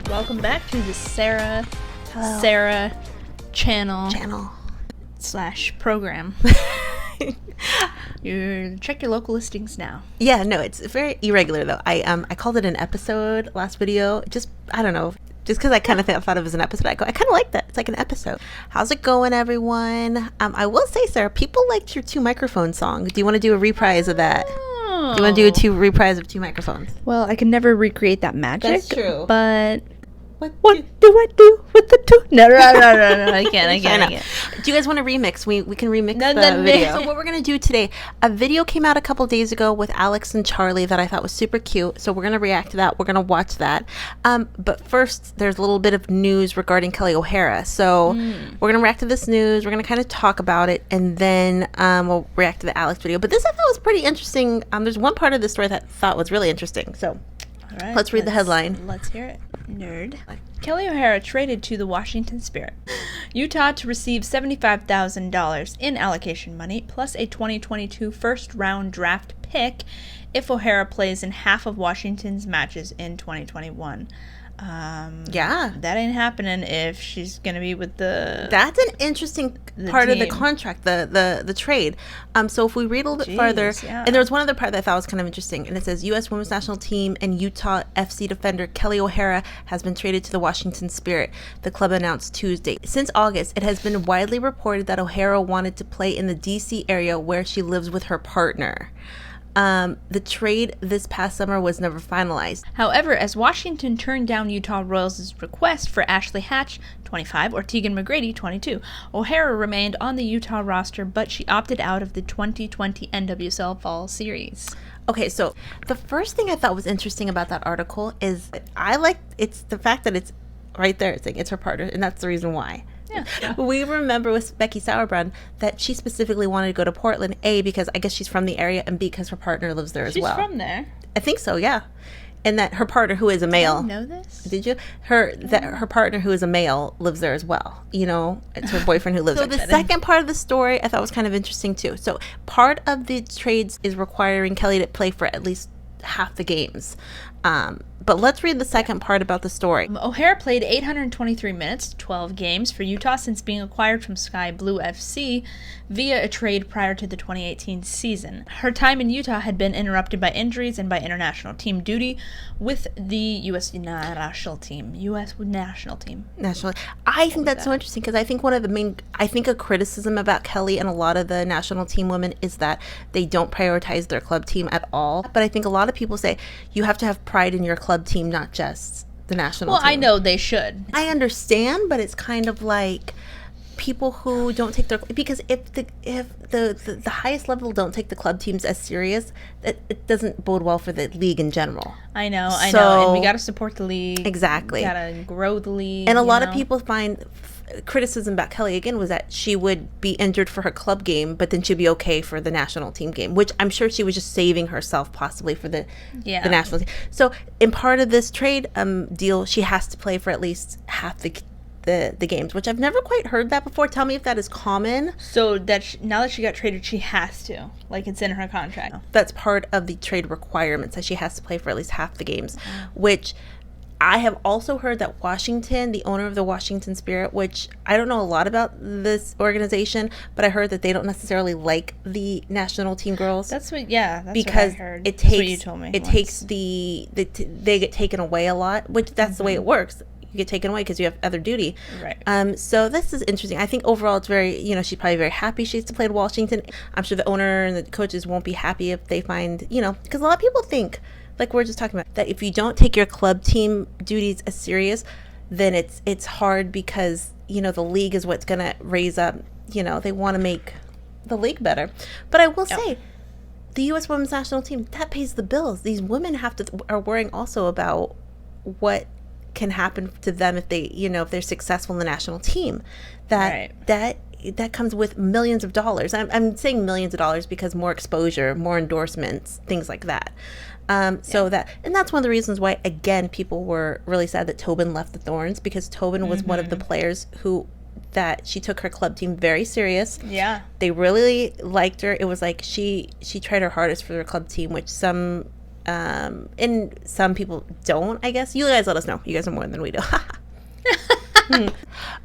Welcome back to the Sara channel / program. You check your local listings now. Yeah, no, it's very irregular though. I called it an episode last video. I don't know. Just because I kind of thought it was an episode. I kind of like that. It's like an episode. How's it going, everyone? I will say, Sarah, people liked your 2 microphone song. Do you want to do a reprise of that? Do you want to do a reprise of 2 microphones? Well, I can never recreate that magic. That's true. But what do I do with the 2? No, I can't. Do you guys want to remix? We can remix the video. So what we're going to do today, a video came out a couple days ago with Alex and Charlie that I thought was super cute. So we're going to react to that. We're going to watch that. But first, there's a little bit of news regarding Kelley O'Hara. So we're going to react to this news. We're going to kind of talk about it. And then we'll react to the Alex video. But this I thought was pretty interesting. There's one part of the story that I thought was really interesting. So all right, let's read the headline. Let's hear it. Nerd. Kelley O'Hara traded to the Washington Spirit. Utah to receive $75,000 in allocation money plus a 2022 first-round draft pick if O'Hara plays in half of Washington's matches in 2021. Yeah, that ain't happening if she's gonna be with the. That's an interesting part of the contract, the trade. So if we read a little bit further, and there was one other part that I thought was kind of interesting, and it says U.S. Women's National Team and Utah FC defender Kelley O'Hara has been traded to the Washington Spirit. The club announced Tuesday. Since August, it has been widely reported that O'Hara wanted to play in the D.C. area where she lives with her partner. The trade this past summer was never finalized. However, as Washington turned down Utah Royals' request for Ashley Hatch, 25, or Tegan McGrady, 22, O'Hara remained on the Utah roster, but she opted out of the 2020 NWSL Fall Series. Okay, so the first thing I thought was interesting about that article is it's the fact that it's right there. It's like it's her partner, and that's the reason why. Yeah. We remember with Becky Sauerbrunn that she specifically wanted to go to Portland, A, because I guess she's from the area, and B, because her partner lives there as well. She's from there? I think so, yeah. And that her partner, who is a male. I didn't know this. Did you? Her partner, who is a male, lives there as well. You know, it's her boyfriend who lives there. So the second part of the story I thought was kind of interesting, too. So part of the trades is requiring Kelley to play for at least half the games. But let's read the second part about the story. O'Hara played 823 minutes, 12 games for Utah since being acquired from Sky Blue FC via a trade prior to the 2018 season. Her time in Utah had been interrupted by injuries and by international team duty with the U.S. national team. I think that's so interesting because I think a criticism about Kelley and a lot of the national team women is that they don't prioritize their club team at all. But I think a lot of people say you have to have pride in your club team, not just the national team. Well, I know they should. I understand, but it's kind of like people who don't take their, because if the highest level don't take the club teams as serious, it doesn't bode well for the league in general. I know, and we got to support the league. Exactly. We got to grow the league. And a lot of people find criticism about Kelley again was that she would be injured for her club game, but then she'd be okay for the national team game, which I'm sure she was just saving herself possibly for the national team. So in part of this trade deal, she has to play for at least half the games, which I've never quite heard that before. Tell me if that is common. So that now that she got traded, she has to, like, it's in her contract. That's part of the trade requirements, that she has to play for at least half the games, which I have also heard that Washington, the owner of the Washington Spirit, which I don't know a lot about this organization, but I heard that they don't necessarily like the national team girls. That's what I heard. It takes, that's what you told me. It takes they get taken away a lot, which that's the way it works. You get taken away because you have other duty. Right. So this is interesting. I think overall it's very, she's probably very happy she has to play at Washington. I'm sure the owner and the coaches won't be happy if they find, because a lot of people think, like we're just talking about, that if you don't take your club team duties as serious, then it's hard because, the league is what's going to raise up, they want to make the league better. But I will say, the U.S. Women's National Team, that pays the bills. These women are worrying also about what can happen to them if they, if they're successful in the national team. That comes with millions of dollars. I'm saying millions of dollars because more exposure, more endorsements, things like that. And that's one of the reasons why, again, people were really sad that Tobin left the Thorns, because Tobin was one of the players that she took her club team very serious. Yeah. They really liked her. It was like she tried her hardest for their club team, which some And some people don't, I guess. You guys let us know. You guys know more than we do.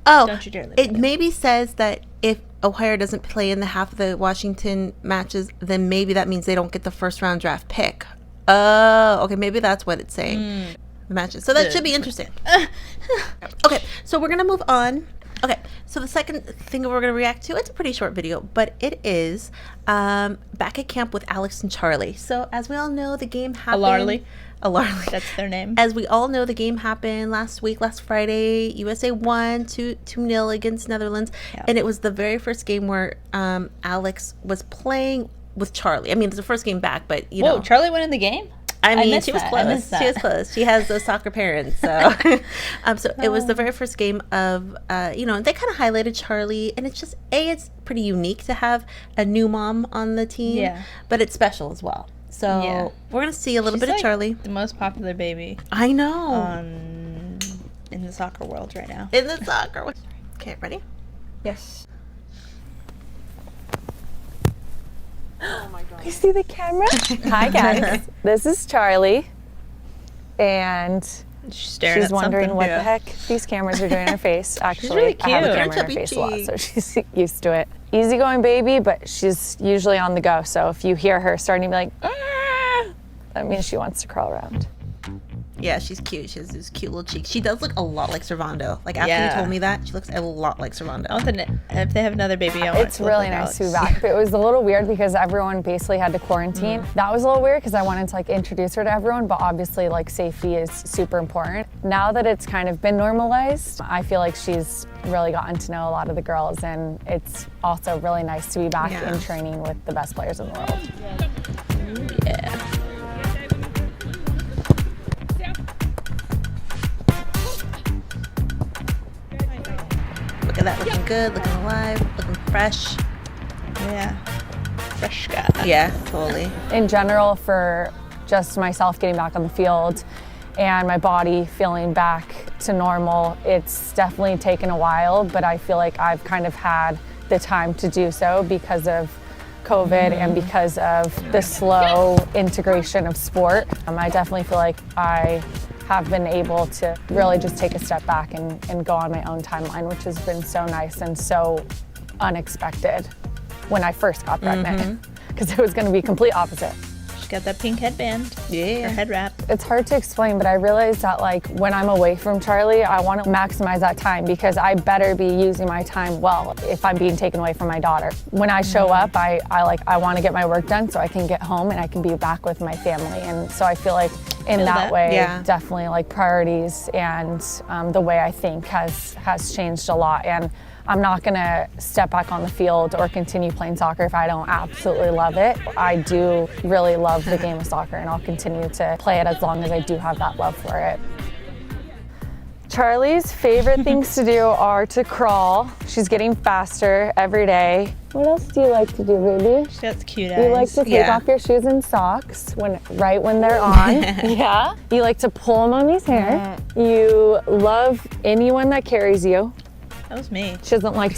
Oh, Don't you dare leave it me. maybe says that if O'Hara doesn't play in the half of the Washington matches, then maybe that means they don't get the first round draft pick. Oh, okay, maybe that's what it's saying. The matches. So that should be interesting. Okay, so we're gonna move on. Okay, so the second thing we're gonna react to, it's a pretty short video, but it is back at camp with Alex and Charlie. So as we all know, the game happened. Alarly. That's their name. As we all know, the game happened last Friday. USA won 2-0 against Netherlands. Yeah. And it was the very first game where Alex was playing with Charlie. I mean, it's the first game back, but, you know. Charlie went in the game? I mean, missed she was that. I close. missed that. She was close. She has those soccer parents. So, so it was the very first game of, you know, they kind of highlighted Charlie. And it's just, it's pretty unique to have a new mom on the team. Yeah. But it's special as well. So we're going to see a little bit of like Charlie. the most popular baby I know. in the soccer world right now. In the soccer. Okay, ready? Yes. Oh my god. You see the camera? Hi guys. This is Charlie. And She's staring she's at wondering something. what the heck these cameras are doing in her face. Actually, really I have a cute. camera in her Chubby face a lot, so cheeks. she's used to it. Easygoing baby, but she's usually on the go. So if you hear her starting to be like, "Ah," that means she wants to crawl around. Yeah, she's cute. She has these cute little cheeks. She does look a lot like Servando. Like, after you told me that, she looks a lot like Servando. I want if they have another baby, I want It's it to look really like nice to be Alex. back. But it was a little weird because everyone basically had to quarantine. That was a little weird because I wanted to like introduce her to everyone, but obviously like safety is super important. Now that it's kind of been normalized, I feel like she's really gotten to know a lot of the girls, and it's also really nice to be back in training with the best players in the world. Yeah. Look at that, looking good, looking alive, looking fresh. Yeah. Fresh guy. Yeah, totally. In general, for just myself getting back on the field and my body feeling back to normal, it's definitely taken a while, but I feel like I've kind of had the time to do so because of COVID and because of the slow integration of sport. I definitely feel like I have been able to really just take a step back and go on my own timeline, which has been so nice and so unexpected when I first got pregnant, because it was going to be complete opposite. She's got that pink headband. Yeah. Her head wrap. It's hard to explain, but I realized that like when I'm away from Charlie, I want to maximize that time because I better be using my time well if I'm being taken away from my daughter. When I show up, I want to get my work done so I can get home and I can be back with my family. And so I feel like in that way, definitely like priorities and the way I think has changed a lot. And I'm not gonna step back on the field or continue playing soccer if I don't absolutely love it. I do really love the game of soccer and I'll continue to play it as long as I do have that love for it. Charlie's favorite things to do are to crawl. She's getting faster every day. What else do you like to do, baby? She got the cute eyes. You like to take off your shoes and socks right when they're on. Yeah. You like to pull on mommy's hair. You love anyone that carries you. That was me. She doesn't like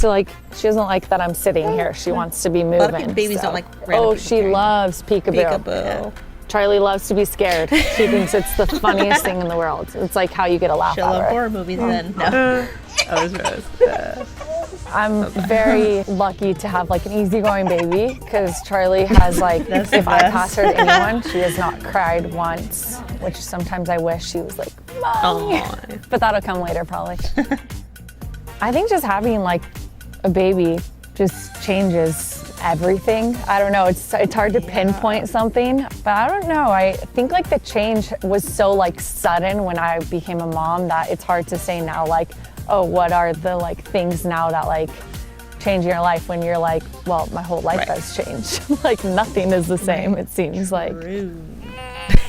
that I'm sitting here. She wants to be moving. A lot of babies don't like random people she carrying. loves peekaboo. Peekaboo. Yeah. Charlie loves to be very She thinks it's the funniest thing in the world. It's like how you get a laugh She'll out love of her. horror movies then. No. I'm very lucky to have like an easygoing baby because Charlie has like, if I pass her to anyone, she has not cried once, which sometimes I wish she was like, Mommy. But that'll come later probably. I think just having like a baby just changes everything. I don't know, it's hard to pinpoint something, but I don't know. I think like the change was so like sudden when I became a mom that it's hard to say now like, oh, what are the like things now that like change your life when you're like, well, my whole life has changed. Like nothing is the same, it seems like.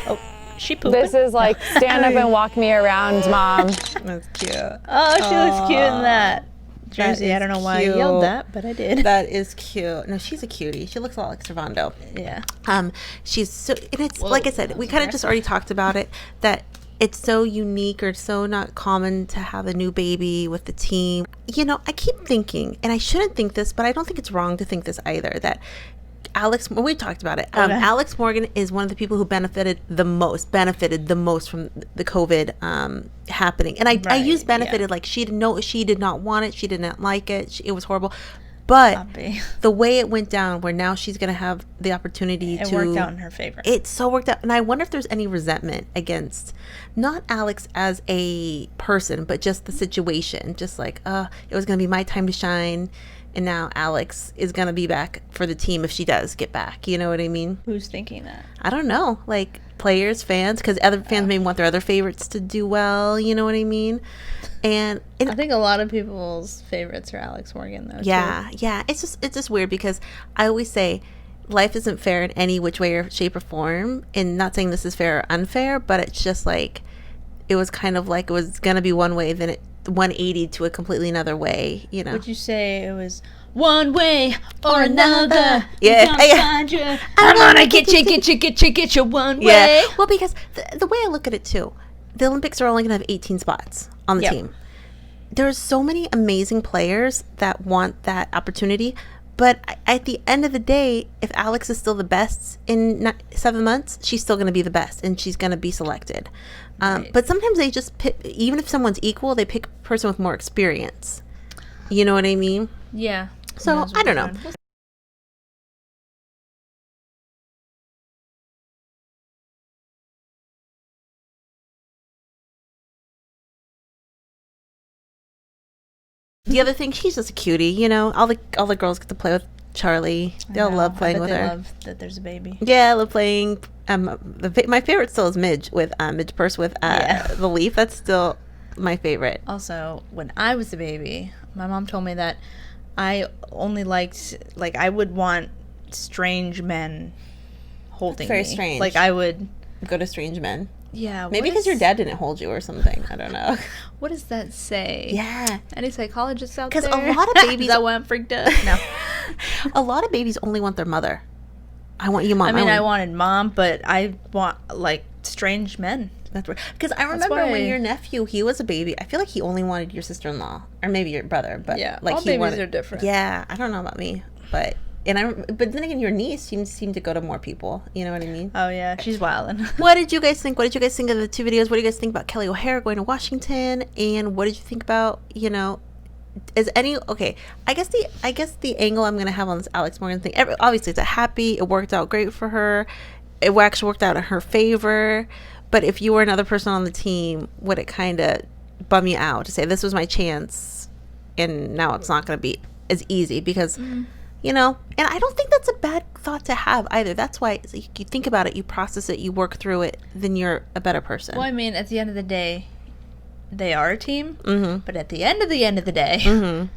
Oh, she pooping? This is like stand up and walk me around, Mom. That's cute. Oh, she looks cute in that jersey. I don't know why I yelled that, but I did. That is cute. No, she's a cutie. She looks a lot like Servando. Yeah. She's so, and it's like I said, we kind of just already talked about it, that it's so unique or so not common to have a new baby with the team. You know, I keep thinking, and I shouldn't think this, but I don't think it's wrong to think this either, that Alex, we talked about it. Okay. Alex Morgan is one of the people who benefited the most from the COVID happening. And I Right, use benefited like she did not want it. She did not like it. It was horrible. But Puppy. the way it went down, where now she's going to have the opportunity It to... worked out in her favor. It so worked out. And I wonder if there's any resentment against not Alex as a person, but just the situation. Just like, it was going to be my time to shine. And now Alex is going to be back for the team if she does get back. You know what I mean? Who's thinking that? I don't know. Like players, fans, because other fans may want their other favorites to do well. You know what I mean? And I think a lot of people's favorites are Alex Morgan, though. yeah, too. yeah. It's just weird because I always say life isn't fair in any which way or shape or form. And not saying this is fair or unfair, but it's just like it was kind of like it was going to be one way, then it 180 to a completely another way, you know. Would you say it was one way or another? Yeah. I'm gonna find you. I'm gonna get you one way. Yeah. Well, because the way I look at it too, the Olympics are only going to have 18 spots on the Yep. team. There's so many amazing players that want that opportunity. But at the end of the day, if Alex is still the best in 7 months, she's still going to be the best and she's going to be selected. Right. But sometimes they just pick, even if someone's equal, they pick a person with more experience. You know what I mean? Yeah. So, Knows what I don't they're know. doing. The other thing, she's just a cutie, you know. All the girls get to play with Charlie. They all I know. love I playing bet with they her. love that there's a baby. Yeah, I love playing. My favorite still is Midge with Midge Purse with Yeah. the leaf. That's still my favorite. Also, when I was a baby, my mom told me that I only liked, like, I would want strange men holding Very me. strange. Like, I would, Go to strange men. yeah. Maybe because your dad didn't hold you or something. I don't know. What does that say? Yeah. Any psychologists out there? 'Cause a lot of babies- Is that why I'm freaked out? No. A lot of babies only want their mother. I want you, mom. I mean, I wanted mom, but I want, like, strange men. That's right. Because I remember why- when your nephew, he was a baby. I feel like he only wanted your sister-in-law or maybe your brother. But Yeah, like all he babies wanted, are different. Yeah, I don't know about me, but then again, your niece seemed to go to more people. You know what I mean? Oh, yeah. She's wildin'. What did you guys think? What did you guys think of the two videos? What do you guys think about Kelley O'Hara going to Washington? And what did you think about, is any okay? I guess the angle I'm gonna have on this Alex Morgan thing. Obviously, it's a happy. It worked out great for her. It actually worked out in her favor. But if you were another person on the team, would it kind of bum you out to say this was my chance, and now it's not gonna be as easy because. And I don't think that's a bad thought to have either. That's why you think about it, you process it, you work through it, then you're a better person. Well, I mean, at the end of the day, they are a team. Mm-hmm. But at the end of the day, Mm-hmm.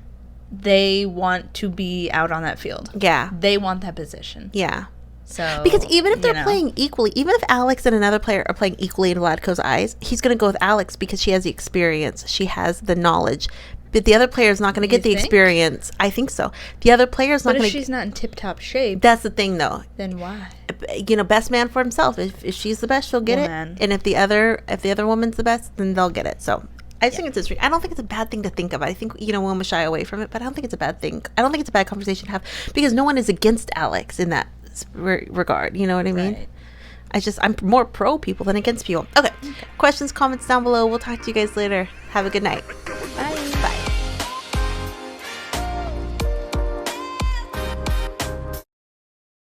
they want to be out on that field. Yeah. They want that position. Yeah. So Because even if they're you know. playing equally, even if Alex and another player are playing equally in Vlatko's eyes, he's going to go with Alex because she has the experience. She has the knowledge. But the other player is not going to get the think? experience. I think so. The other player is not But if going to... she's not in tip-top shape, That's the thing, though. then why? Best man for himself. If she's the best, she'll get Woman. it. And if the other woman's the best, then they'll get it. So I just think it's I don't think it's a bad thing to think of. I think we'll shy away from it, but I don't think it's a bad thing. I don't think it's a bad conversation to have because no one is against Alex in that regard. You know what I mean? Right. I'm more pro people than against people. Okay. Questions, comments down below. We'll talk to you guys later. Have a good night.